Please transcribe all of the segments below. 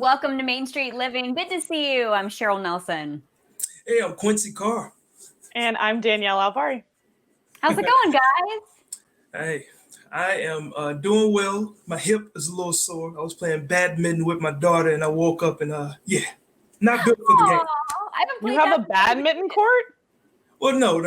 Welcome to Main Street Living. Good to see you. I'm Cheryl Nelson. Hey, I'm Quincy Carr. And I'm Danielle Alvari. How's it going, guys? Hey, I am doing well. My hip is a little sore. I was playing badminton with my daughter, and I woke up and not built for the game. I haven't played You have a badminton court? Well, no.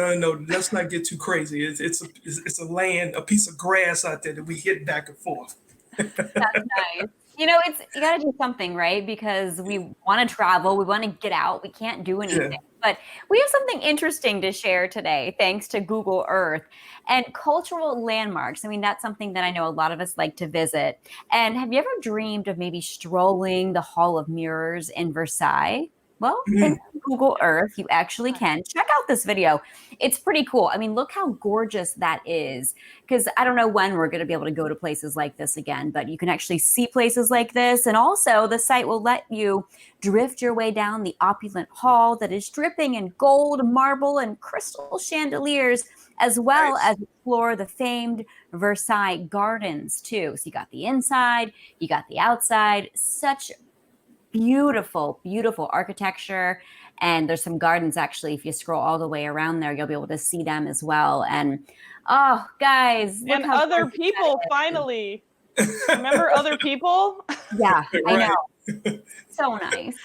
Let's not get too crazy. It's a piece of grass out there that we hit back and forth. That's nice. You got to do something, right? Because we want to travel, we want to get out, we can't do anything. Yeah. But we have something interesting to share today, thanks to Google Earth and cultural landmarks. I mean, that's something that I know a lot of us like to visit. And have you ever dreamed of maybe strolling the Hall of Mirrors in Versailles? Well, in Google Earth, you actually can. Check out this video. It's pretty cool. I mean, look how gorgeous that is. Because I don't know when we're going to be able to go to places like this again, but you can actually see places like this. And also, the site will let you drift your way down the opulent hall that is dripping in gold, marble, and crystal chandeliers, as well as explore the famed Versailles gardens, too. So you got the inside, you got the outside. Such beautiful, beautiful architecture. And there's some gardens, actually. If you scroll all the way around there, you'll be able to see them as well. And oh, guys. And other people, finally. Remember other people? Yeah, I know. So nice.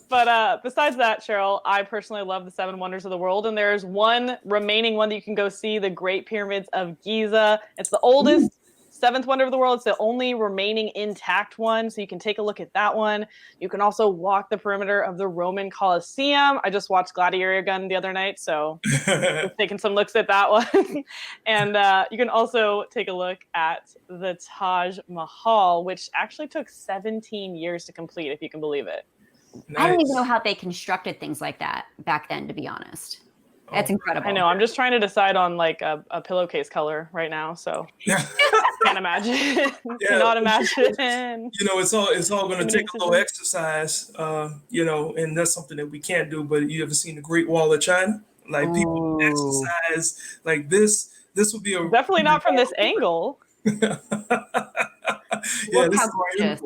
But besides that, Cheryl, I personally love the Seven Wonders of the World. And there's one remaining one that you can go see, the Great Pyramids of Giza. It's the oldest. Seventh wonder of the world. It's the only remaining intact one. So you can take a look at that one. You can also walk the perimeter of the Roman Colosseum. I just watched Gladiator Gun the other night, so just taking some looks at that one. And you can also take a look at the Taj Mahal, which actually took 17 years to complete, if you can believe it. Nice. I don't even know how they constructed things like that back then, to be honest. That's incredible. I know. I'm just trying to decide on like a pillowcase color right now. So can't imagine. Cannot imagine. It's all going to take a little exercise, and that's something that we can't do. But you ever seen the Great Wall of China? Like people exercise like this. This would be definitely not from this angle. Look how gorgeous.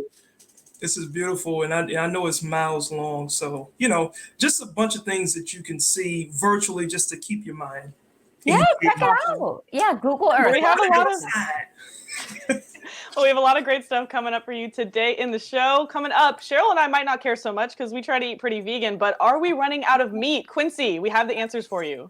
This is beautiful, and I know it's miles long. So, just a bunch of things that you can see virtually just to keep your mind. Yeah, check it out. Yeah, Google Earth. We have a lot of great stuff coming up for you today in the show. Coming up, Cheryl and I might not care so much because we try to eat pretty vegan, but are we running out of meat? Quincy, we have the answers for you.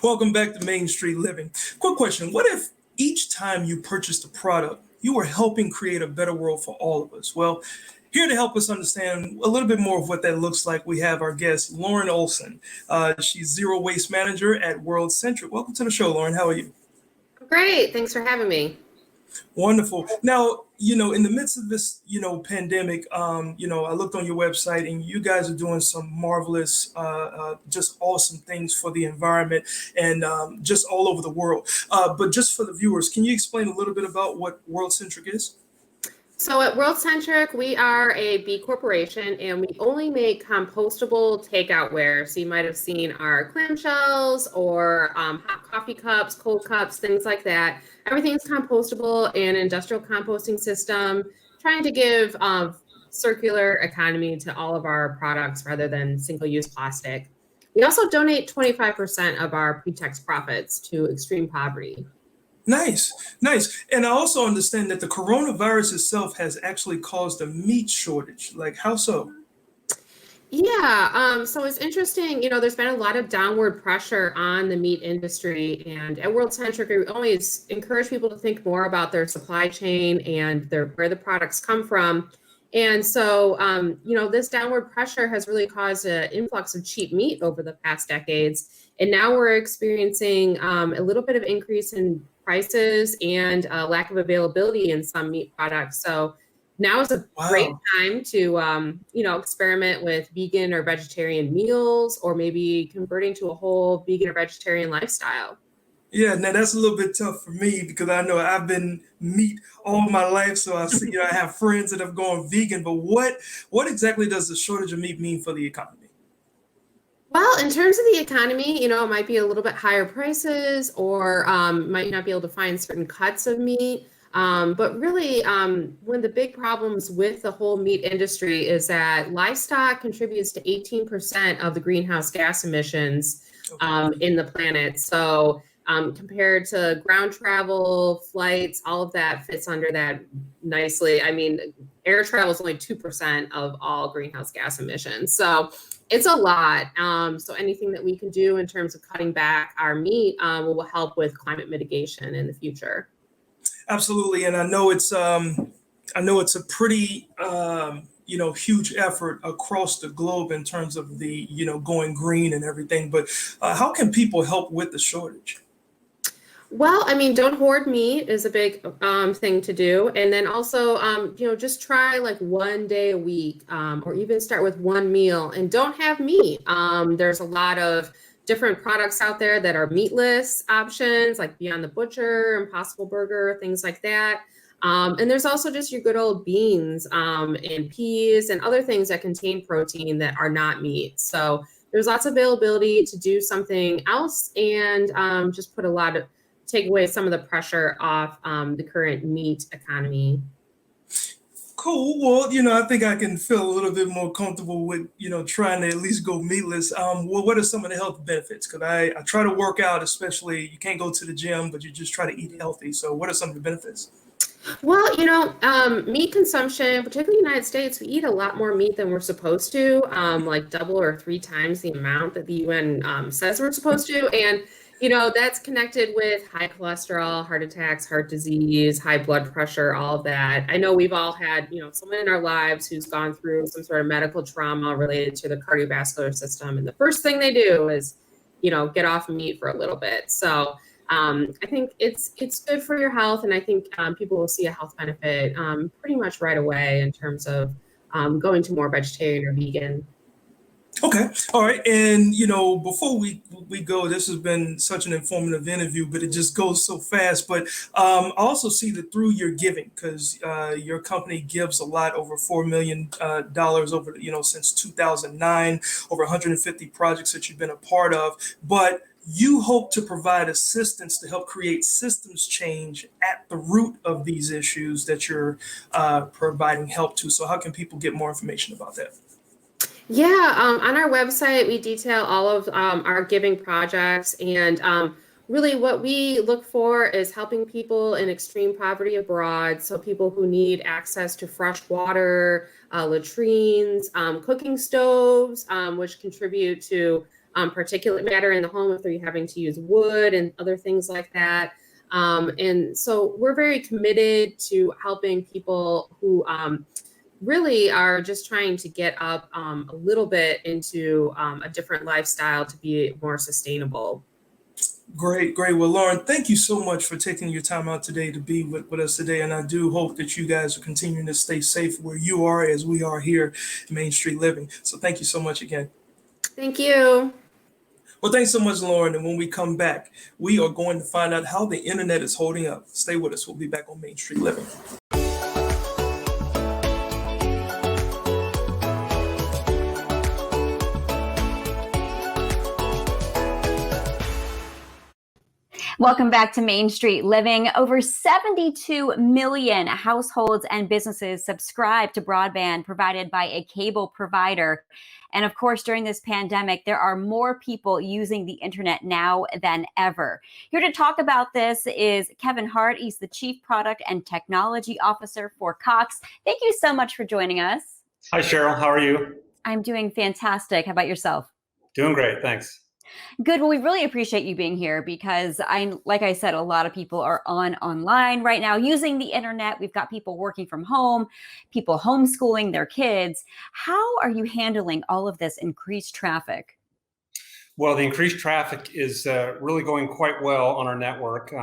Welcome back to Main Street Living. Quick question. What if each time you purchased a product, you were helping create a better world for all of us? Well, here to help us understand a little bit more of what that looks like, we have our guest, Lauren Olson. She's Zero Waste Manager at World Centric. Welcome to the show, Lauren. How are you? Great. Thanks for having me. Wonderful. Now, in the midst of this, pandemic, I looked on your website and you guys are doing some marvelous, just awesome things for the environment and just all over the world. But just for the viewers, can you explain a little bit about what World Centric is? So at World Centric, we are a B Corporation and we only make compostable takeout ware. So you might have seen our clamshells or hot coffee cups, cold cups, things like that. Everything's compostable and industrial composting system, trying to give circular economy to all of our products rather than single-use plastic. We also donate 25% of our pre-tax profits to extreme poverty. Nice. And I also understand that the coronavirus itself has actually caused a meat shortage. Like, how so? Yeah, so it's interesting. There's been a lot of downward pressure on the meat industry. And at World Centric, we always encourage people to think more about their supply chain and where the products come from. And so, this downward pressure has really caused an influx of cheap meat over the past decades. And now we're experiencing a little bit of increase in prices and lack of availability in some meat products. So now is a great time to, experiment with vegan or vegetarian meals, or maybe converting to a whole vegan or vegetarian lifestyle. Yeah, now that's a little bit tough for me because I know I've been meat all my life. So I see, I have friends that have gone vegan. But what exactly does the shortage of meat mean for the economy? Well, in terms of the economy, it might be a little bit higher prices or might not be able to find certain cuts of meat. But really, one of the big problems with the whole meat industry is that livestock contributes to 18% of the greenhouse gas emissions in the planet. So compared to ground travel, flights, all of that fits under that nicely. I mean, air travel is only 2% of all greenhouse gas emissions. So it's a lot. So anything that we can do in terms of cutting back our meat will help with climate mitigation in the future. Absolutely, and I know it's a pretty huge effort across the globe in terms of the going green and everything. But how can people help with the shortage? Well, I mean, don't hoard meat is a big thing to do. And then also, just try like one day a week or even start with one meal and don't have meat. There's a lot of different products out there that are meatless options like Beyond the Butcher, Impossible Burger, things like that. And there's also just your good old beans and peas and other things that contain protein that are not meat. So there's lots of availability to do something else and just take away some of the pressure off the current meat economy. Cool. Well, I think I can feel a little bit more comfortable with, trying to at least go meatless. Well, what are some of the health benefits? Because I try to work out, especially you can't go to the gym, but you just try to eat healthy. So what are some of the benefits? Well, meat consumption, particularly in the United States, we eat a lot more meat than we're supposed to, like double or three times the amount that the UN says we're supposed to. And that's connected with high cholesterol, heart attacks, heart disease, high blood pressure, all of that. I know we've all had, someone in our lives who's gone through some sort of medical trauma related to the cardiovascular system. And the first thing they do is, get off meat for a little bit. So I think it's good for your health. And I think people will see a health benefit pretty much right away in terms of going to more vegetarian or vegan. Okay. All right. And, before we go, this has been such an informative interview, but it just goes so fast. But I also see that through your giving, because your company gives a lot, over $4 million over, since 2009, over 150 projects that you've been a part of. But you hope to provide assistance to help create systems change at the root of these issues that you're providing help to. So how can people get more information about that? Yeah, on our website, we detail all of our giving projects. And really what we look for is helping people in extreme poverty abroad. So people who need access to fresh water, latrines, cooking stoves, which contribute to particulate matter in the home if they're having to use wood and other things like that. And so we're very committed to helping people who really are just trying to get up a little bit into a different lifestyle to be more sustainable. Great. Well, Lauren, thank you so much for taking your time out today to be with us today. And I do hope that you guys are continuing to stay safe where you are as we are here at Main Street Living. So thank you so much again. Thank you. Well, thanks so much, Lauren. And when we come back, we are going to find out how the internet is holding up. Stay with us. We'll be back on Main Street Living. Welcome back to Main Street Living. Over 72 million households and businesses subscribe to broadband provided by a cable provider. And of course, during this pandemic, there are more people using the internet now than ever. Here to talk about this is Kevin Hart. He's the Chief Product and Technology Officer for Cox. Thank you so much for joining us. Hi, Cheryl. How are you? I'm doing fantastic. How about yourself? Doing great. Thanks. Good. Well, we really appreciate you being here because like I said, a lot of people are online right now using the internet. We've got people working from home, people homeschooling their kids. How are you handling all of this increased traffic? Well, the increased traffic is really going quite well on our network.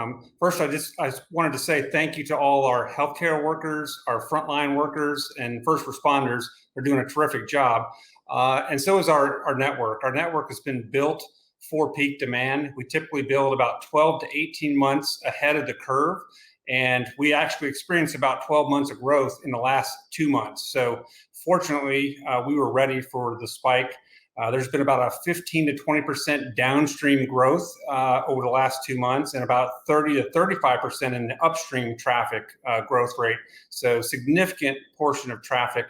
First, I wanted to say thank you to all our healthcare workers, our frontline workers, and first responders. They're doing a terrific job. And so is our network. Our network has been built for peak demand. We typically build about 12 to 18 months ahead of the curve. And we actually experienced about 12 months of growth in the last 2 months. So fortunately, we were ready for the spike. There's been about a 15 to 20% downstream growth over the last 2 months, and about 30 to 35% in the upstream traffic growth rate. So significant portion of traffic.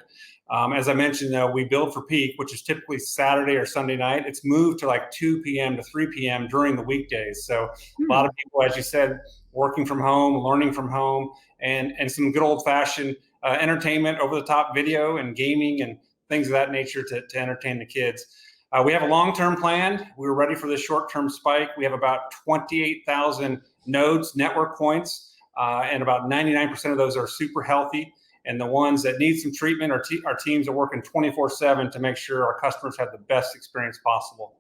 As I mentioned, though, we build for peak, which is typically Saturday or Sunday night. It's moved to like 2 p.m. to 3 p.m. during the weekdays. So a lot of people, as you said, working from home, learning from home, and some good old-fashioned entertainment, over-the-top video and gaming and things of that nature to entertain the kids. We have a long-term plan. We were ready for this short-term spike. We have about 28,000 nodes, network points, and about 99% of those are super healthy. And the ones that need some treatment, our teams are working 24/7 to make sure our customers have the best experience possible.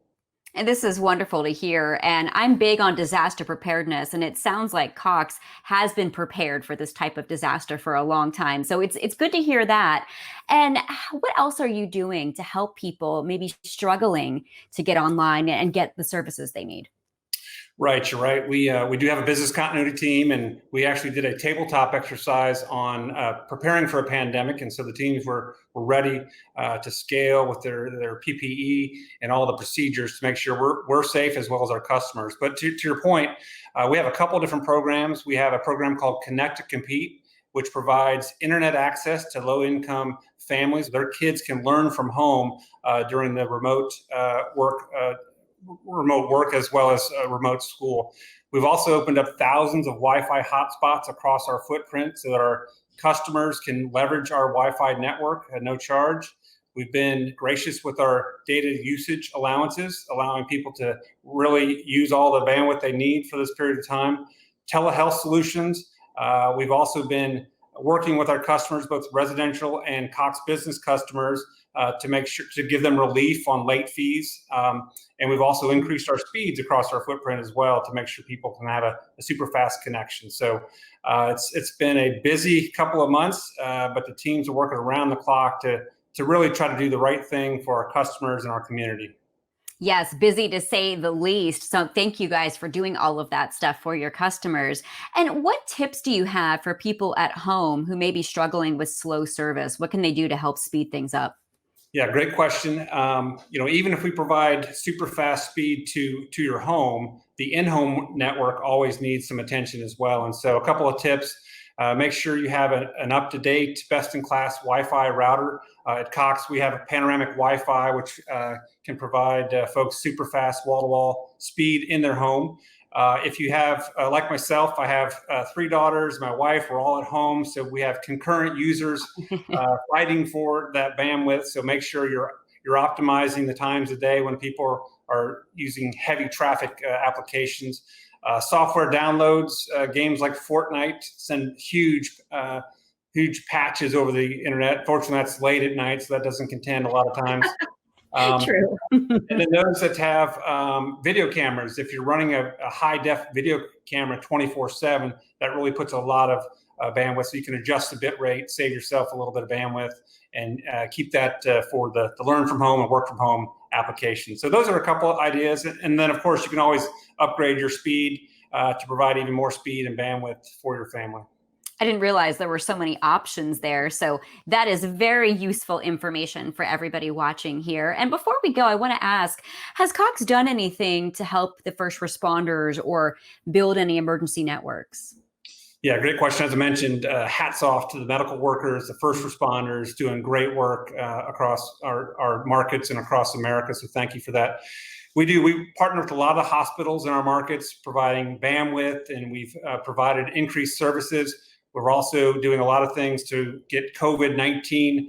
And this is wonderful to hear. And I'm big on disaster preparedness. And it sounds like Cox has been prepared for this type of disaster for a long time. So it's good to hear that. And what else are you doing to help people maybe struggling to get online and get the services they need? Right, you're right. We do have a business continuity team, and we actually did a tabletop exercise on preparing for a pandemic. And so the teams were ready to scale with their PPE and all the procedures to make sure we're safe as well as our customers. But to your point, we have a couple of different programs. We have a program called Connect to Compete, which provides internet access to low-income families. Their kids can learn from home during the remote work as well as remote school. We've also opened up thousands of Wi-Fi hotspots across our footprint so that our customers can leverage our Wi-Fi network at no charge. We've been gracious with our data usage allowances, allowing people to really use all the bandwidth they need for this period of time. Telehealth solutions. We've also been working with our customers, both residential and Cox business customers, to make sure to give them relief on late fees. And we've also increased our speeds across our footprint as well to make sure people can have a super fast connection. So it's been a busy couple of months, but the teams are working around the clock to really try to do the right thing for our customers and our community. Yes, busy to say the least. So thank you guys for doing all of that stuff for your customers. And what tips do you have for people at home who may be struggling with slow service? What can they do to help speed things up? Yeah, great question. Even if we provide super fast speed to your home, the in-home network always needs some attention as well. And so a couple of tips. Make sure you have an up-to-date, best-in-class Wi-Fi router. At Cox, we have a panoramic Wi-Fi, which can provide folks super fast wall-to-wall speed in their home. If you have, like myself, I have 3 daughters, my wife, we're all at home. So we have concurrent users fighting for that bandwidth. So make sure you're optimizing the times of day when people are using heavy traffic applications. Software downloads, games like Fortnite send huge patches over the internet. Fortunately, that's late at night, so that doesn't contend a lot of times. True. And then those that have video cameras, if you're running a high-def video camera 24/7, that really puts a lot of bandwidth. So you can adjust the bit rate, save yourself a little bit of bandwidth, and keep that for the learn from home and work from home application. So those are a couple of ideas. And then, of course, you can always upgrade your speed to provide even more speed and bandwidth for your family. I didn't realize there were so many options there. So that is very useful information for everybody watching here. And before we go, I want to ask, has Cox done anything to help the first responders or build any emergency networks? Yeah, great question. As I mentioned, hats off to the medical workers, the first responders, doing great work across our markets and across America. So thank you for that. We partner with a lot of hospitals in our markets, providing bandwidth, and we've provided increased services. We're also doing a lot of things to get COVID-19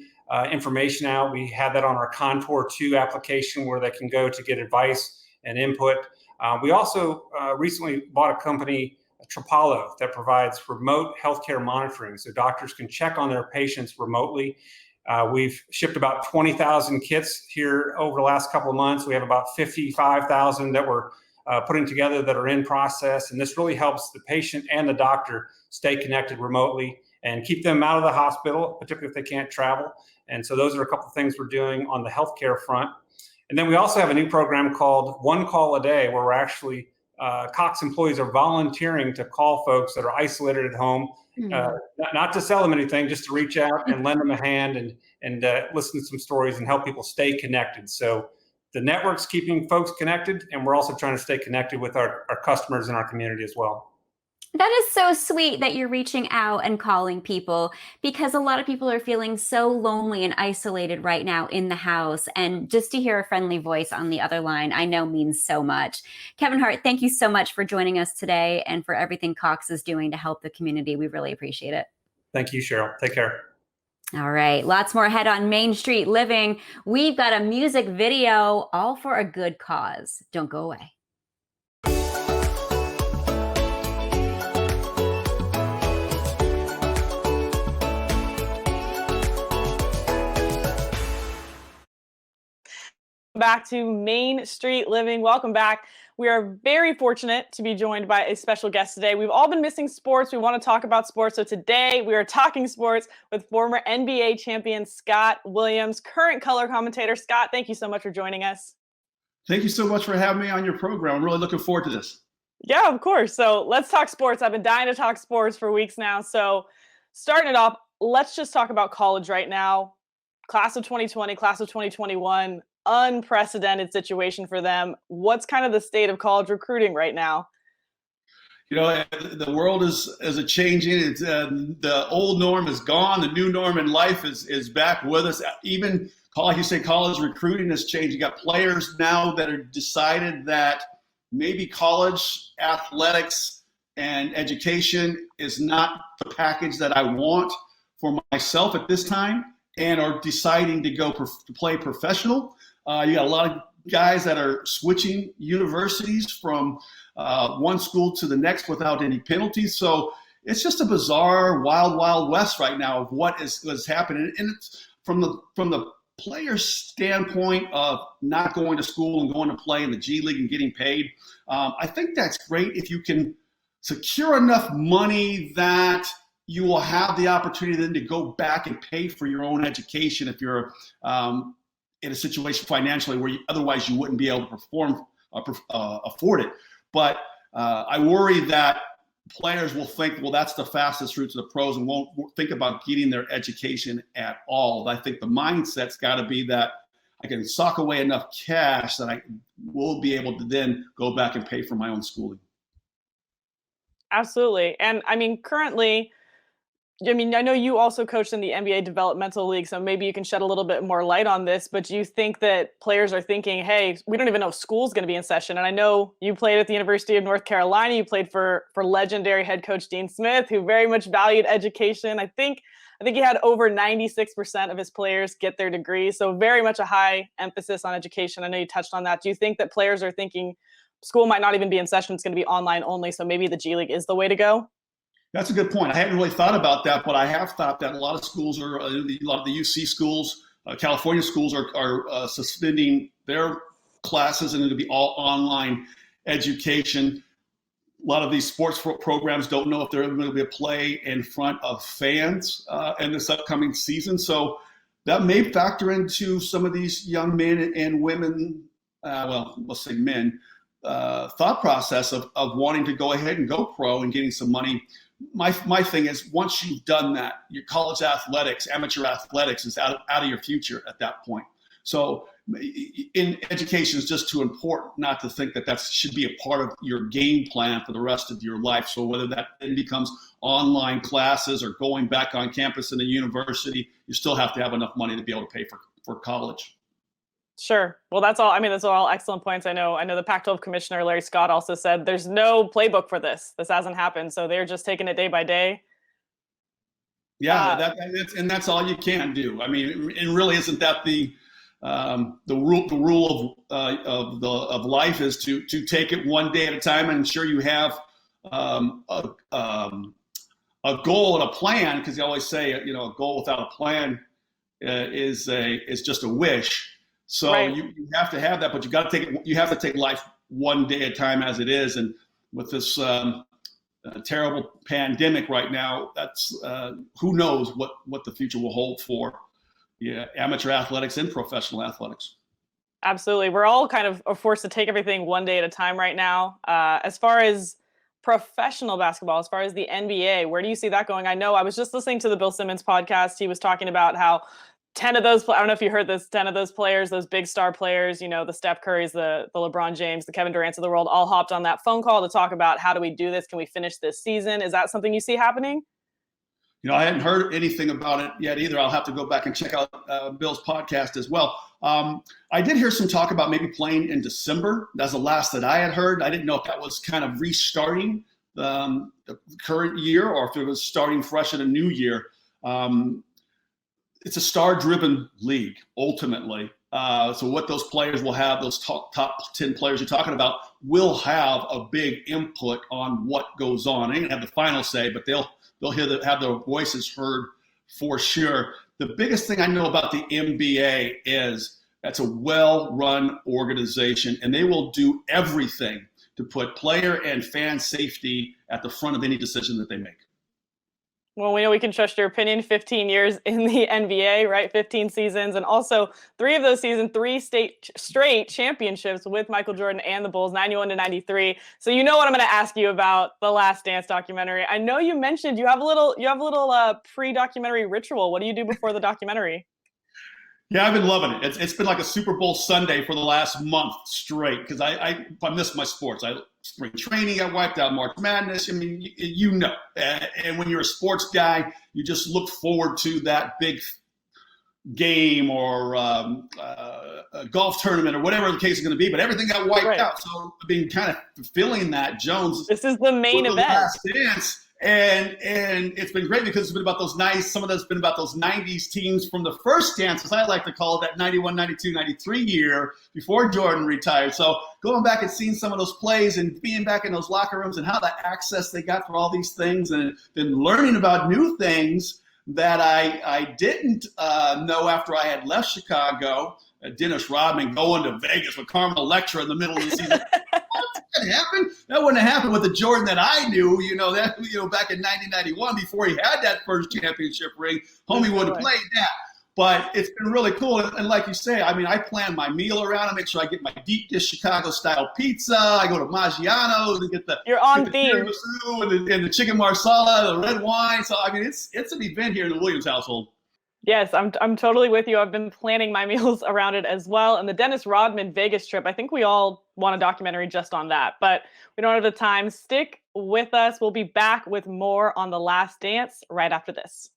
information out. We have that on our Contour 2 application where they can go to get advice and input. We also recently bought a company, Trapalo, that provides remote healthcare monitoring, so doctors can check on their patients remotely. We've shipped about 20,000 kits here over the last couple of months. We have about 55,000 that we're putting together that are in process, and this really helps the patient and the doctor stay connected remotely and keep them out of the hospital, particularly if they can't travel. And so those are a couple of things we're doing on the healthcare front. And then we also have a new program called One Call a Day, where we're actually Cox employees are volunteering to call folks that are isolated at home, not to sell them anything, just to reach out and lend them a hand and listen to some stories and help people stay connected. So the network's keeping folks connected, and we're also trying to stay connected with our customers and our community as well. That is so sweet that you're reaching out and calling people, because a lot of people are feeling so lonely and isolated right now in the house. And just to hear a friendly voice on the other line, I know means so much. Kevin Hart, thank you so much for joining us today and for everything Cox is doing to help the community. We really appreciate it. Thank you, Cheryl. Take care. All right, lots more ahead on Main Street Living. We've got a music video, all for a good cause. Don't go away. Back to Main Street Living. Welcome back. We are very fortunate to be joined by a special guest today. We've all been missing sports. We want to talk about sports. So today we are talking sports with former NBA champion Scott Williams, current color commentator. Scott, thank you so much for joining us. Thank you so much for having me on your program. I'm really looking forward to this. Yeah, of course. So let's talk sports. I've been dying to talk sports for weeks now. So starting it off, let's just talk about college right now. Class of 2020, class of 2021. Unprecedented situation for them. What's kind of the state of college recruiting right now? You know, the world is a changing. It's, the old norm is gone. The new norm in life is back with us. Even like you say, college recruiting has changed. You got players now that are decided that maybe college athletics and education is not the package that I want for myself at this time, and are deciding to go to play professional. You got a lot of guys that are switching universities from one school to the next without any penalties. So it's just a bizarre, wild, wild west right now of what is happening. And it's from the player standpoint of not going to school and going to play in the G League and getting paid. I think that's great if you can secure enough money that you will have the opportunity then to go back and pay for your own education if you're in a situation financially where otherwise you wouldn't be able to afford it. But I worry that players will think, well, that's the fastest route to the pros, and won't think about getting their education at all. I think the mindset's got to be that I can sock away enough cash that I will be able to then go back and pay for my own schooling. Absolutely. And I mean, currently, I know you also coached in the NBA Developmental League, so maybe you can shed a little bit more light on this, but do you think that players are thinking, hey, we don't even know if school's going to be in session? And I know you played at the University of North Carolina. You played for legendary head coach Dean Smith, who very much valued education. I think he had over 96% of his players get their degrees, so very much a high emphasis on education. I know you touched on that. Do you think that players are thinking school might not even be in session, it's going to be online only, so maybe the G League is the way to go? That's a good point. I hadn't really thought about that, but I have thought that a lot of schools a lot of the UC schools, California schools are suspending their classes, and it'll be all online education. A lot of these sports programs don't know if they're going to be a play in front of fans in this upcoming season. So that may factor into some of these young men and women, let's say men, thought process of wanting to go ahead and go pro and getting some money. My thing is, once you've done that, your college athletics, amateur athletics is out of your future at that point. So in education is just too important not to think that should be a part of your game plan for the rest of your life. So whether that then becomes online classes or going back on campus in a university, you still have to have enough money to be able to pay for college. Sure. Well, that's all. I mean, those are all excellent points. I know the Pac-12 commissioner, Larry Scott, also said there's no playbook for this. This hasn't happened. So they're just taking it day by day. Yeah, that's all you can do. I mean, it really isn't that the rule of life is to take it one day at a time and ensure you have a goal and a plan, because they always say, a goal without a plan is just a wish. So right. You have to have that, but you have to take life one day at a time as it is. And with this terrible pandemic right now, that's who knows what the future will hold for amateur athletics and professional athletics. Absolutely. We're all kind of forced to take everything one day at a time right now. As far as professional basketball, as far as the NBA, where do you see that going? I know I was just listening to the Bill Simmons podcast. He was talking about how 10 of those, I don't know if you heard this, 10 of those players, those big star players, you know, the Steph Currys, the LeBron James, the Kevin Durant's of the world, all hopped on that phone call to talk about how do we do this? Can we finish this season? Is that something you see happening? You know, I hadn't heard anything about it yet either. I'll have to go back and check out Bill's podcast as well. I did hear some talk about maybe playing in December. That's the last that I had heard. I didn't know if that was kind of restarting the current year or if it was starting fresh in a new year. It's a star-driven league, ultimately. So what those players will have, those top 10 players you're talking about, will have a big input on what goes on. They didn't have the final say, but they'll have their voices heard for sure. The biggest thing I know about the NBA is that's a well-run organization, and they will do everything to put player and fan safety at the front of any decision that they make. Well, we know we can trust your opinion. 15 years in the NBA, right? 15 seasons. And also 3 of those seasons, 3 straight championships with Michael Jordan and the Bulls, 91 to 93. So you know what I'm going to ask you about the Last Dance documentary. I know you mentioned you have a little pre-documentary ritual. What do you do before the documentary? Yeah, I've been loving it. It's been like a Super Bowl Sunday for the last month straight because I miss my sports. Spring training, I wiped out March Madness. I mean, you know. And when you're a sports guy, you just look forward to that big game or a golf tournament or whatever the case is going to be. But everything got wiped out. So I've been kind of fulfilling that. Jones. This is the main event. Last Dance. And it's been great because it's been about those some of that's been about those 90s teams from the first dance, as I like to call it, that 91, 92, 93 year before Jordan retired. So going back and seeing some of those plays and being back in those locker rooms and how the access they got for all these things and then learning about new things that I didn't know after I had left Chicago. Dennis Rodman going to Vegas with Carmen Electra in the middle of the season. That happened? That wouldn't have happened with the Jordan that I knew, back in 1991 before he had that first championship ring. Homie would have played that. But it's been really cool. And like you say, I mean, I plan my meal around. I make sure I get my deep dish Chicago-style pizza. I go to Maggiano's and get the tiramisu and the chicken marsala, the red wine. So, I mean, it's an event here in the Williams household. Yes, I'm totally with you. I've been planning my meals around it as well. And the Dennis Rodman Vegas trip, I think we all want a documentary just on that, but we don't have the time. Stick with us. We'll be back with more on The Last Dance right after this.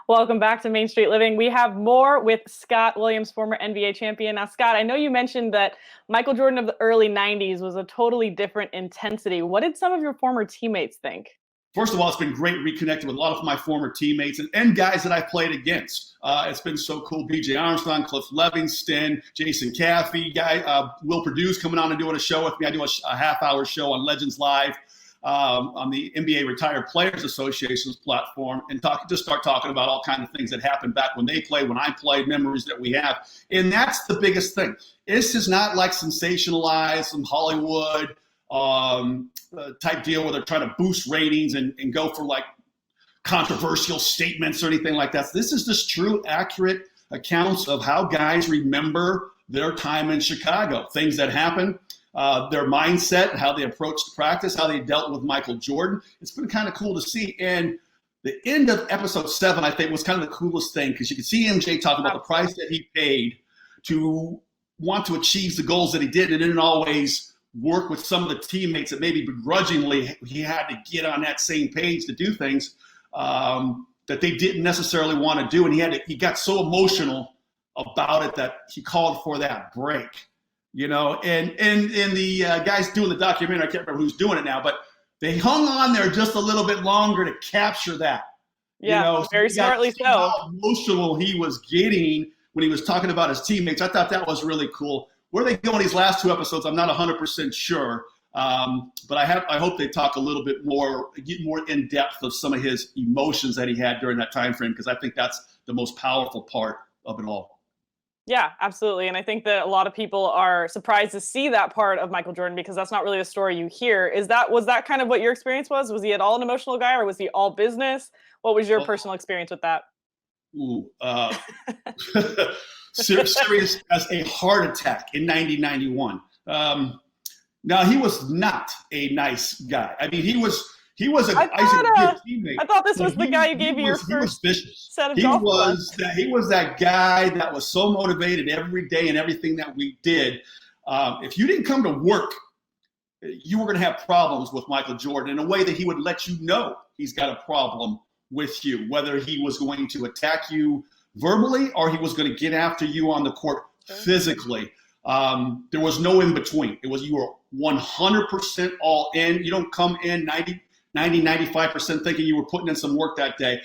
Welcome back to Main Street Living. We have more with Scott Williams, former NBA champion. Now, Scott, I know you mentioned that Michael Jordan of the early 90s was a totally different intensity. What did some of your former teammates think? First of all, it's been great reconnecting with a lot of my former teammates and guys that I've played against. It's been so cool. B.J. Armstrong, Cliff Levingston, Jason Caffey, Will Purdue's coming on and doing a show with me. I do a half-hour show on Legends Live. On the NBA Retired Players Association's platform and start talking about all kinds of things that happened back when they played, when I played, memories that we have. And that's the biggest thing. This is not like sensationalized, some Hollywood type deal where they're trying to boost ratings and go for like controversial statements or anything like that. This is just true, accurate accounts of how guys remember their time in Chicago, things that happened. Their mindset, how they approached practice, how they dealt with Michael Jordan. It's been kind of cool to see. And the end of episode 7, I think, was kind of the coolest thing because you could see MJ talking about the price that he paid to want to achieve the goals that he did and didn't always work with some of the teammates that maybe begrudgingly he had to get on that same page to do things that they didn't necessarily want to do. And he got so emotional about it that he called for that break. And the guys doing the documentary, I can't remember who's doing it now, but they hung on there just a little bit longer to capture that. Yeah, very smartly so. How emotional he was getting when he was talking about his teammates. I thought that was really cool. Where they go in these last 2 episodes, I'm not 100% sure. But I hope they talk a little bit more, get more in depth of some of his emotions that he had during that time frame, because I think that's the most powerful part of it all. Yeah, absolutely. And I think that a lot of people are surprised to see that part of Michael Jordan because that's not really a story you hear. Was that kind of what your experience was? Was he at all an emotional guy or was he all business? What was your personal experience with that? serious as a heart attack in 1991. Now, he was not a nice guy. I mean, he was a good teammate. I thought this was the guy you gave me your first set of golf clubs. He was that guy that was so motivated every day and everything that we did. If you didn't come to work, you were going to have problems with Michael Jordan in a way that he would let you know he's got a problem with you, whether he was going to attack you verbally or he was going to get after you on the court physically. There was no in between. You were 100% all in. You don't come in 95% thinking you were putting in some work that day.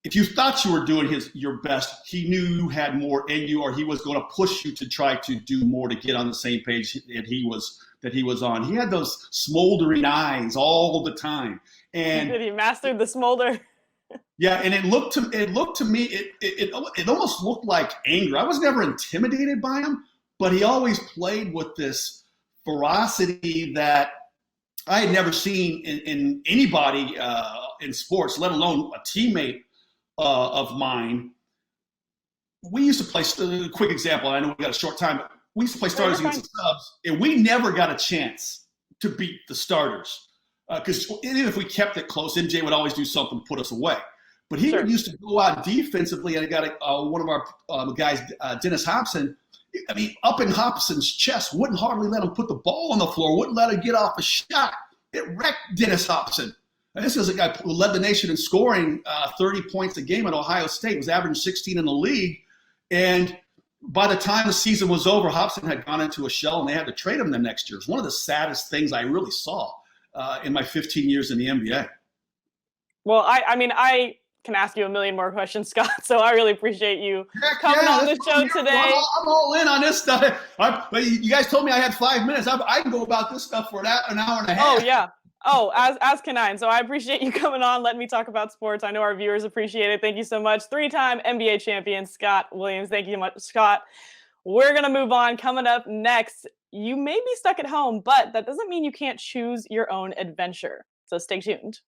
If you thought you were doing your best, he knew you had more in you, or he was going to push you to try to do more to get on the same page that he was on. He had those smoldering eyes all the time. And he mastered the smolder. Yeah, and it looked to me, it almost looked like anger. I was never intimidated by him, but he always played with this ferocity that I had never seen in anybody in sports, let alone a teammate of mine. We used to play, a quick example, I know we got a short time, but we used to play starters against the subs, and we never got a chance to beat the starters. Because even if we kept it close, MJ would always do something to put us away. But he used to go out defensively, and I got one of our guys, Dennis Hobson. I mean, up in Hobson's chest, wouldn't hardly let him put the ball on the floor, wouldn't let him get off a shot. It wrecked Dennis Hobson. And this is a guy who led the nation in scoring 30 points a game at Ohio State, was averaging 16 in the league. And by the time the season was over, Hobson had gone into a shell, and they had to trade him the next year. It's one of the saddest things I really saw in my 15 years in the NBA. Well, I mean, I can ask you a million more questions, Scott, so I really appreciate you coming on the show today. I'm all in on this stuff. You guys told me I had 5 minutes. I can go about this stuff for an hour and a half. Oh, yeah. Oh, as can I. And so I appreciate you coming on, letting me talk about sports. I know our viewers appreciate it. Thank you so much. 3-time NBA champion, Scott Williams. Thank you so much, Scott. We're going to move on. Coming up next, you may be stuck at home, but that doesn't mean you can't choose your own adventure. So stay tuned.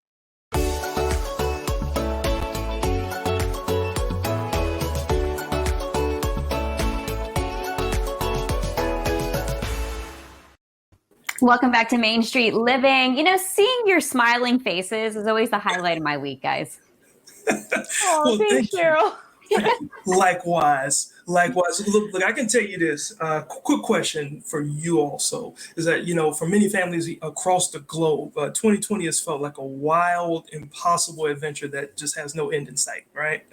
Welcome back to Main Street Living. You know, seeing your smiling faces is always the highlight of my week, guys. Oh, well, thanks, Cheryl. Likewise. Look, I can tell you this. Quick question for you also is that, you know, for many families across the globe, 2020 has felt like a wild, impossible adventure that just has no end in sight, right?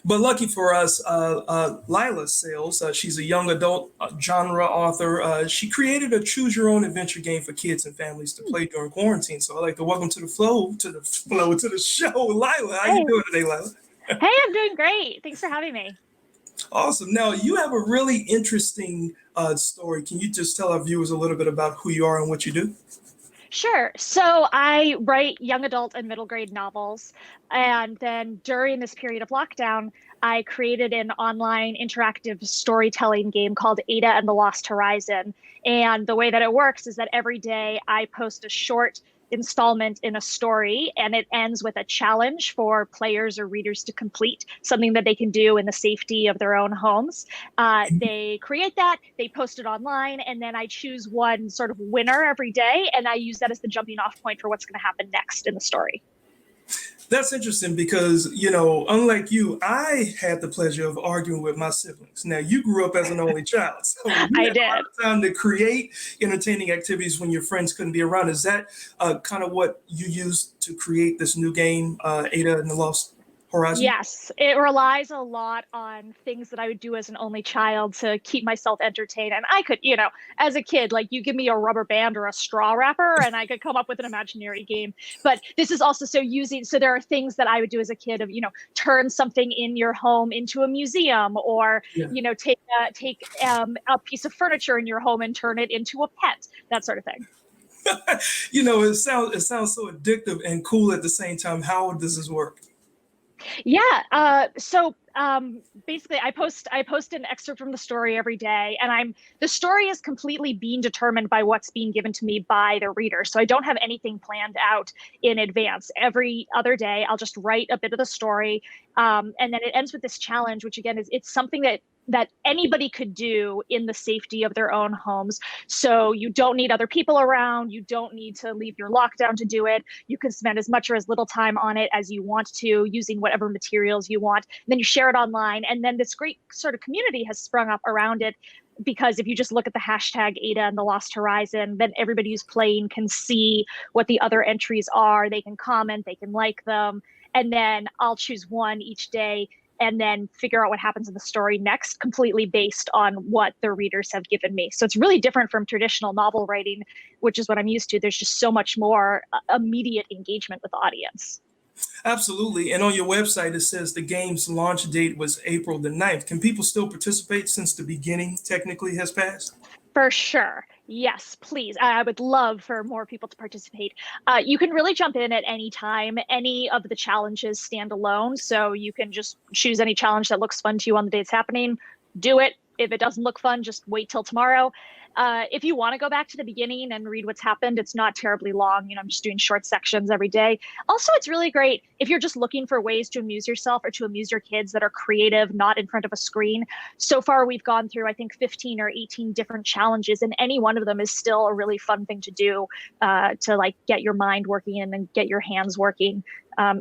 But lucky for us, Lila Sales, she's a young adult genre author. She created a choose your own adventure game for kids and families to play during quarantine. So I'd like to welcome to the show, Lila. How you doing today, Lila? Hey, I'm doing great. Thanks for having me. Awesome. Now, you have a really interesting story. Can you just tell our viewers a little bit about who you are and what you do? Sure. So I write young adult and middle grade novels. And then during this period of lockdown, I created an online interactive storytelling game called Ada and the Lost Horizon. And the way that it works is that every day I post a short installment in a story, and it ends with a challenge for players or readers to complete, something that they can do in the safety of their own homes. They create that, they post it online, and then I choose one sort of winner every day, and I use that as the jumping off point for what's going to happen next in the story. That's interesting because, you know, unlike you, I had the pleasure of arguing with my siblings. Now, you grew up as an only child. So I did. A lot of time to create entertaining activities when your friends couldn't be around. Is that kind of what you used to create this new game, Ada and the Lost Horizon? Yes, it relies a lot on things that I would do as an only child to keep myself entertained. And I could, you know, as a kid, like you give me a rubber band or a straw wrapper and I could come up with an imaginary game. But this is also so there are things that I would do as a kid of, you know, turn something in your home into a museum, or, you know, take a piece of furniture in your home and turn it into a pet, that sort of thing. You know, it sounds so addictive and cool at the same time. How does this work? Yeah. So basically, I post an excerpt from the story every day, and the story is completely being determined by what's being given to me by the reader. So I don't have anything planned out in advance. Every other day, I'll just write a bit of the story, and then it ends with this challenge, which again it's something that anybody could do in the safety of their own homes. So you don't need other people around. You don't need to leave your lockdown to do it. You can spend as much or as little time on it as you want to, using whatever materials you want. And then you share it online. And then this great sort of community has sprung up around it, because if you just look at the hashtag Ada and the Lost Horizon, then everybody who's playing can see what the other entries are. They can comment, they can like them. And then I'll choose one each day and then figure out what happens in the story next, completely based on what the readers have given me. So it's really different from traditional novel writing, which is what I'm used to. There's just so much more immediate engagement with the audience. Absolutely. And on your website, it says the game's launch date was April the 9th. Can people still participate since the beginning technically has passed? For sure. Yes, please. I would love for more people to participate. You can really jump in at any time. Any of the challenges stand alone. So you can just choose any challenge that looks fun to you on the day it's happening. Do it. If it doesn't look fun, just wait till tomorrow. If you want to go back to the beginning and read what's happened, it's not terribly long. I'm just doing short sections every day. Also, it's really great if you're just looking for ways to amuse yourself or to amuse your kids that are creative, not in front of a screen. So far, we've gone through, I think, 15 or 18 different challenges, and any one of them is still a really fun thing to do to like get your mind working and then get your hands working,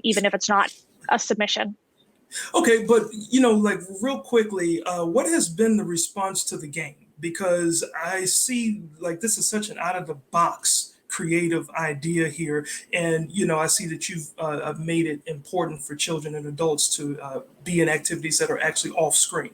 even if it's not a submission. Okay, but like real quickly, what has been the response to the game? Because I see like this is such an out of the box creative idea here, and I see that you've made it important for children and adults to be in activities that are actually off screen.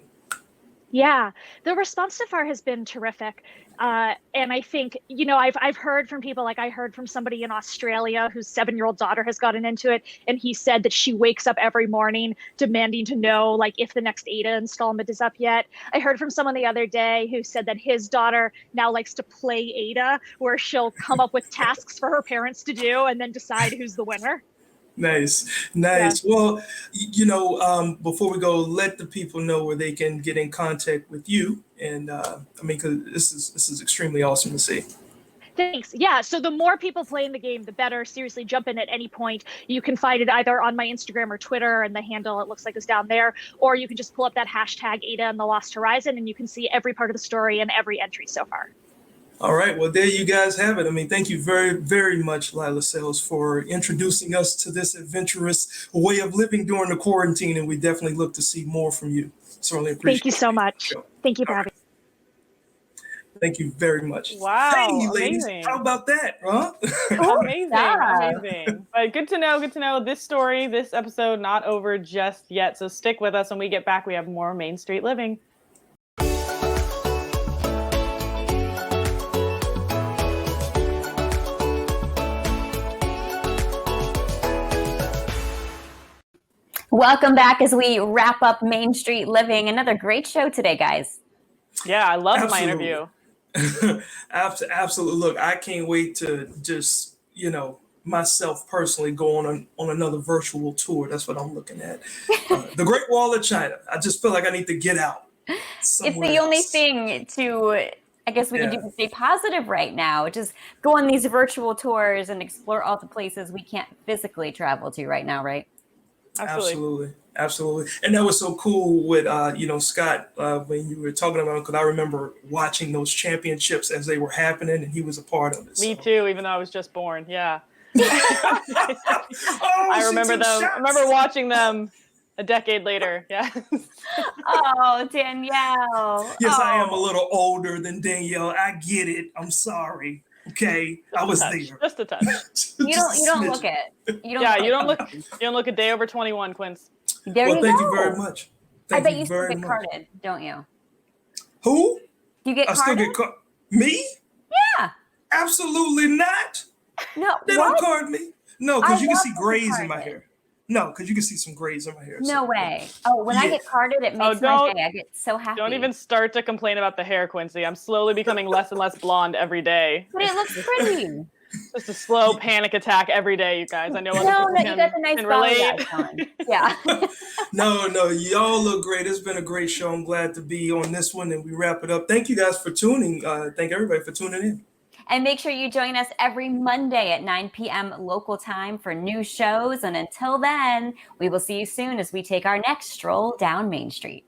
Yeah, the response so far has been terrific. And I think, I've heard from people, like I heard from somebody in Australia whose 7-year-old daughter has gotten into it. And he said that she wakes up every morning demanding to know, like, if the next Ada installment is up yet. I heard from someone the other day who said that his daughter now likes to play Ada, where she'll come up with tasks for her parents to do and then decide who's the winner. Nice. Yeah. Well, before we go, let the people know where they can get in contact with you. And because this is extremely awesome to see. Thanks. Yeah. So the more people playing the game, the better. Seriously, jump in at any point. You can find it either on my Instagram or Twitter, and the handle, it looks like, is down there. Or you can just pull up that hashtag Ada and the Lost Horizon, and you can see every part of the story and every entry so far. All right. Well, there you guys have it. Thank you very, very much, Lila Sells, for introducing us to this adventurous way of living during the quarantine. And we definitely look to see more from you. Certainly appreciate it. Thank you so much. Thank you for having me. Thank you very much. Wow. Hey, ladies, Amazing. how about that? Huh? Amazing. Amazing. But good to know this story, this episode, not over just yet. So stick with us. When we get back, we have more Main Street Living. Welcome back as we wrap up Main Street Living. Another great show today, guys. Yeah, I loved my interview. Absolutely. Look, I can't wait to just, myself personally go on another virtual tour. That's what I'm looking at. The Great Wall of China. I just feel like I need to get out. It's the only thing I guess we can do to stay positive right now. Just go on these virtual tours and explore all the places we can't physically travel to right now, right? Absolutely. And that was so cool with, Scott, when you were talking about him, because I remember watching those championships as they were happening, and he was a part of it. Me too, even though I was just born. Yeah. I remember them. I remember watching them a decade later. Yeah. Oh, Danielle. Yes, I am a little older than Danielle. I get it. I'm sorry. Okay, I was there. Just a touch. You don't look it. You don't look a day over 21, Quince. Thank you very much. I bet you still get carded, don't you? Who? You get carded? I still get carded. Me? Yeah. Absolutely not. No. They don't card me. No, because you can see grays in my carded. hair. No, because you can see some grays in my hair. No way. Oh, when I get carded, it makes my day. I get so happy. Don't even start to complain about the hair, Quincy. I'm slowly becoming less and less blonde every day. But it looks pretty. Just a slow panic attack every day, you guys. I know other No, people you got the nice can belly relate. icon. Yeah. No, y'all look great. It's been a great show. I'm glad to be on this one, and we wrap it up. Thank you guys for tuning. Thank everybody for tuning in. And make sure you join us every Monday at 9 p.m. local time for new shows. And until then, we will see you soon as we take our next stroll down Main Street.